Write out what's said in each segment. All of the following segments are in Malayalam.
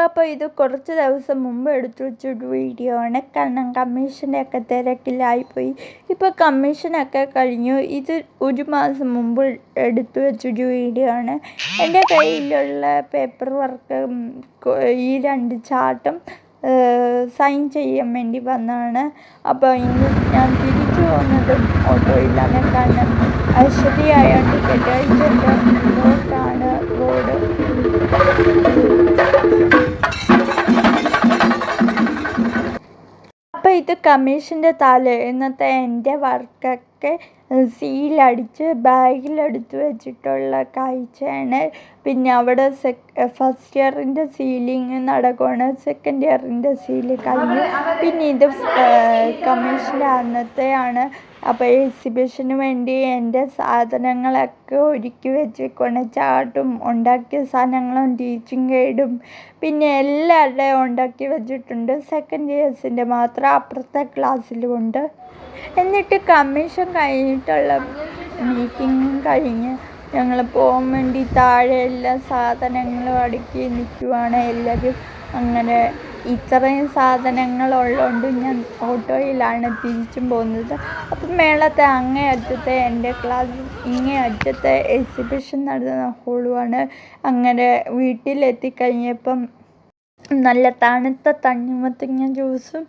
അപ്പോൾ ഇത് കുറച്ച് ദിവസം മുമ്പ് എടുത്തു വെച്ചൊരു വീഡിയോ ആണ്. കാരണം കമ്മീഷൻ്റെയൊക്കെ തിരക്കിലായിപ്പോയി. ഇപ്പോൾ കമ്മീഷനൊക്കെ കഴിഞ്ഞു. ഇത് 1 മാസം മുമ്പ് എടുത്തു വെച്ചൊരു വീഡിയോ ആണ്. എൻ്റെ കയ്യിലുള്ള പേപ്പർ വർക്ക് ഈ 2 ചാർട്ടും സൈൻ ചെയ്യാൻ വേണ്ടി വന്നതാണ്. അപ്പോൾ ഇന്ന് ഞാൻ തിരിച്ചു പോകുന്നതും ഓട്ടോയിലാണ്. കാരണം ശരിയായോണ്ട് കെട്ടാഴ്ചൻ്റെ മുന്നോട്ടാണ് റോഡ്. അപ്പോൾ ഇത് കമ്മീഷൻ്റെ തലേന്നത്തെ എൻ്റെ വർക്കൊക്കെ സീലടിച്ച് ബാഗിലെടുത്ത് വെച്ചിട്ടുള്ള കാഴ്ചയാണ്. പിന്നെ അവിടെ ഫസ്റ്റ് ഇയറിൻ്റെ സീലിങ് നടക്കുകയാണ്. സെക്കൻഡ് ഇയറിൻ്റെ സീല് കഴിഞ്ഞു. പിന്നെ ഇത് കമ്മീഷൻ്റെ അന്നത്തെയാണ്. അപ്പോൾ എക്സിബിഷന് വേണ്ടി എൻ്റെ സാധനങ്ങളൊക്കെ ഒരുക്കി വെച്ചേക്കാണ്. ചാർട്ടും ഉണ്ടാക്കിയ സാധനങ്ങളും ടീച്ചിങ് ഗൈഡും പിന്നെ എല്ലാവരുടെയും ഉണ്ടാക്കി വെച്ചിട്ടുണ്ട്. സെക്കൻഡ് ഇയേഴ്സിൻ്റെ മാത്രം അപ്പുറത്തെ ക്ലാസ്സിലുമുണ്ട്. എന്നിട്ട് കമ്മീഷൻ കഴിഞ്ഞിട്ടുള്ള മീറ്റിങ്ങും കഴിഞ്ഞ് ഞങ്ങൾ പോകാൻ വേണ്ടി താഴെ എല്ലാ സാധനങ്ങളും അടുക്കി നിൽക്കുവാണ് എല്ലാവരും. അങ്ങനെ ഇത്രയും സാധനങ്ങളുള്ളതുകൊണ്ട് ഞാൻ ഓട്ടോയിലാണ് തിരിച്ചും പോകുന്നത്. അപ്പം മേളത്തെ അങ്ങേ അറ്റത്തെ എൻ്റെ ക്ലാസ് ഇങ്ങേ അറ്റത്തെ എക്സിബിഷൻ നടന്ന ഹോളുമാണ്. അങ്ങനെ വീട്ടിലെത്തിക്കഴിഞ്ഞപ്പം നല്ല തണുത്ത തണ്ണിമത്തങ്ങ ജ്യൂസും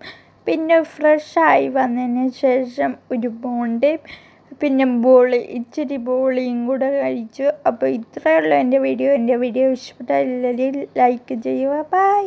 പിന്നെ ഫ്രഷായി വന്നതിന് ശേഷം ഒരു ബോണ്ടയും പിന്നെ ഇച്ചിരി ബോളിയും കൂടെ കഴിച്ചു. അപ്പോൾ ഇത്രയേ ഉള്ളൂ എൻ്റെ വീഡിയോ. എൻ്റെ വീഡിയോ ഇഷ്ടപ്പെട്ടാൽ എല്ലാവരും ലൈക്ക് ചെയ്യുക. ബൈ.